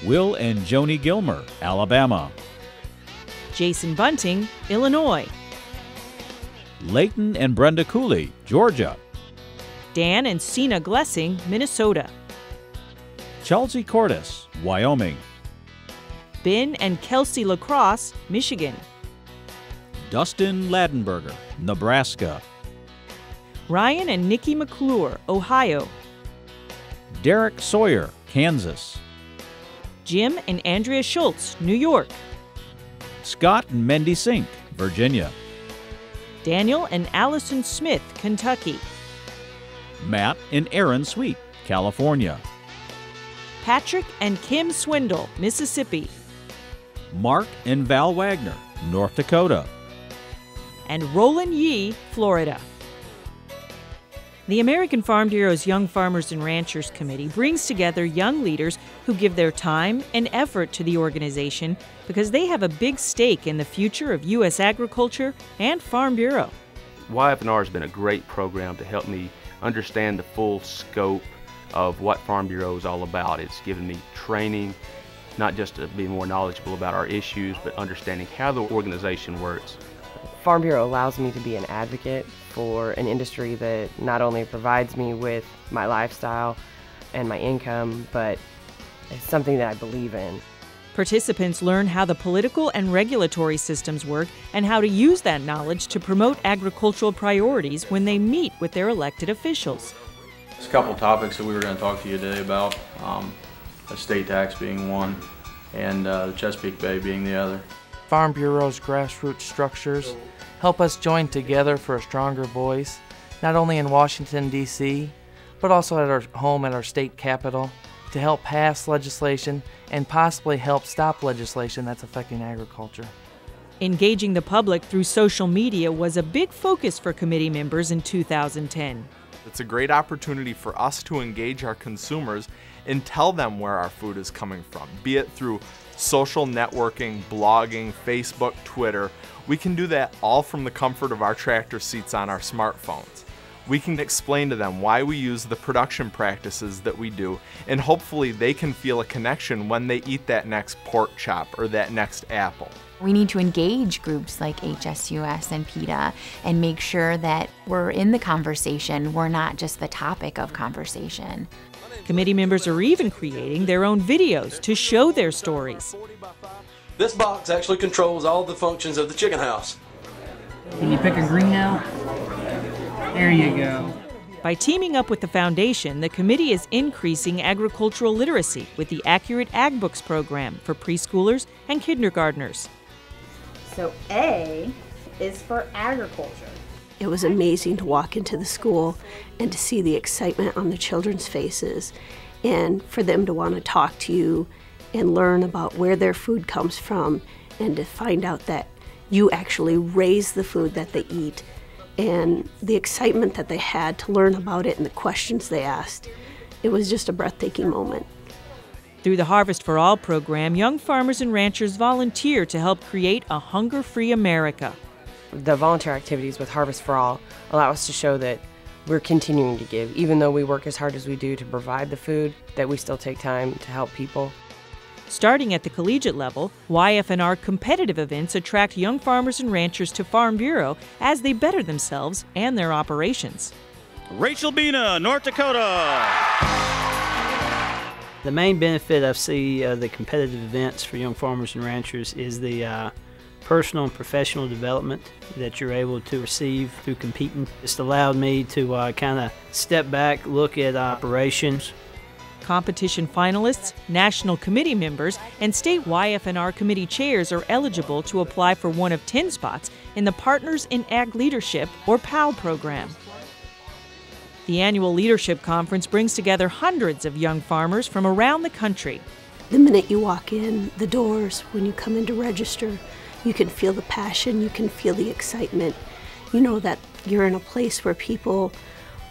Will and Joni Gilmer, Alabama. Jason Bunting, Illinois. Leighton and Brenda Cooley, Georgia. Dan and Sina Glessing, Minnesota. Chelsea Cordes, Wyoming. Ben and Kelsey Lacrosse, Michigan. Dustin Ladenberger, Nebraska. Ryan and Nikki McClure, Ohio. Derek Sawyer, Kansas. Jim and Andrea Schultz, New York. Scott and Mendy Sink, Virginia. Daniel and Allison Smith, Kentucky. Matt and Aaron Sweet, California. Patrick and Kim Swindle, Mississippi. Mark and Val Wagner, North Dakota. And Roland Yee, Florida. The American Farm Bureau's Young Farmers and Ranchers Committee brings together young leaders who give their time and effort to the organization because they have a big stake in the future of U.S. agriculture and Farm Bureau. YF&R has been a great program to help me understand the full scope of what Farm Bureau is all about. It's given me training, not just to be more knowledgeable about our issues, but understanding how the organization works. Farm Bureau allows me to be an advocate for an industry that not only provides me with my lifestyle and my income, but it's something that I believe in. Participants learn how the political and regulatory systems work and how to use that knowledge to promote agricultural priorities when they meet with their elected officials. There's a couple topics that we were going to talk to you today about, estate tax being one, and the Chesapeake Bay being the other. Farm Bureau's grassroots structures help us join together for a stronger voice, not only in Washington, D.C., but also at our home at our state capitol, to help pass legislation and possibly help stop legislation that's affecting agriculture. Engaging the public through social media was a big focus for committee members in 2010. It's a great opportunity for us to engage our consumers and tell them where our food is coming from, be it through social networking, blogging, Facebook, Twitter. We can do that all from the comfort of our tractor seats on our smartphones. We can explain to them why we use the production practices that we do, and hopefully they can feel a connection when they eat that next pork chop or that next apple. We need to engage groups like HSUS and PETA and make sure that we're in the conversation, we're not just the topic of conversation. Committee members are even creating their own videos to show their stories. This box actually controls all the functions of the chicken house. Can you pick a green out? There you go. By teaming up with the foundation, the committee is increasing agricultural literacy with the Accurate Ag Books program for preschoolers and kindergartners. So A is for agriculture. It was amazing to walk into the school and to see the excitement on the children's faces and for them to want to talk to you and learn about where their food comes from and to find out that you actually raise the food that they eat and the excitement that they had to learn about it and the questions they asked. It was just a breathtaking moment. Through the Harvest for All program, young farmers and ranchers volunteer to help create a hunger-free America. The volunteer activities with Harvest for All allow us to show that we're continuing to give. Even though we work as hard as we do to provide the food, that we still take time to help people. Starting at the collegiate level, YF&R competitive events attract young farmers and ranchers to Farm Bureau as they better themselves and their operations. Rachel Bina, North Dakota. The main benefit I see of the competitive events for young farmers and ranchers is the personal and professional development that you're able to receive through competing. It's allowed me to kind of step back, look at operations. Competition finalists, national committee members, and state YF&R committee chairs are eligible to apply for one of 10 spots in the Partners in Ag Leadership, or PAL program. The annual leadership conference brings together hundreds of young farmers from around the country. The minute you walk in the doors, when you come in to register, you can feel the passion, you can feel the excitement. You know that you're in a place where people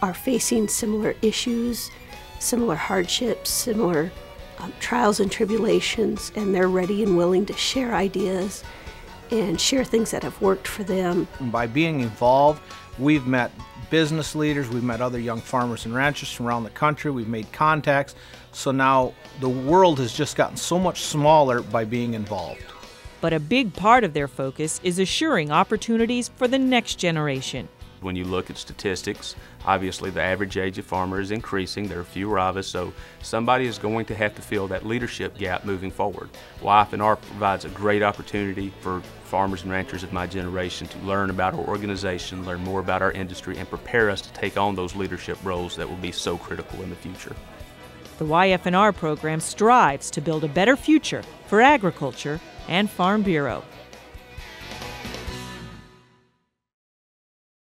are facing similar issues, similar hardships, similar trials and tribulations, and they're ready and willing to share ideas and share things that have worked for them. By being involved, we've met business leaders, we've met other young farmers and ranchers from around the country, we've made contacts. So now the world has just gotten so much smaller by being involved. But a big part of their focus is assuring opportunities for the next generation. When you look at statistics, obviously the average age of farmer is increasing. There are fewer of us, so somebody is going to have to fill that leadership gap moving forward. YF&R provides a great opportunity for farmers and ranchers of my generation to learn about our organization, learn more about our industry, and prepare us to take on those leadership roles that will be so critical in the future. The YF&R program strives to build a better future for agriculture and Farm Bureau.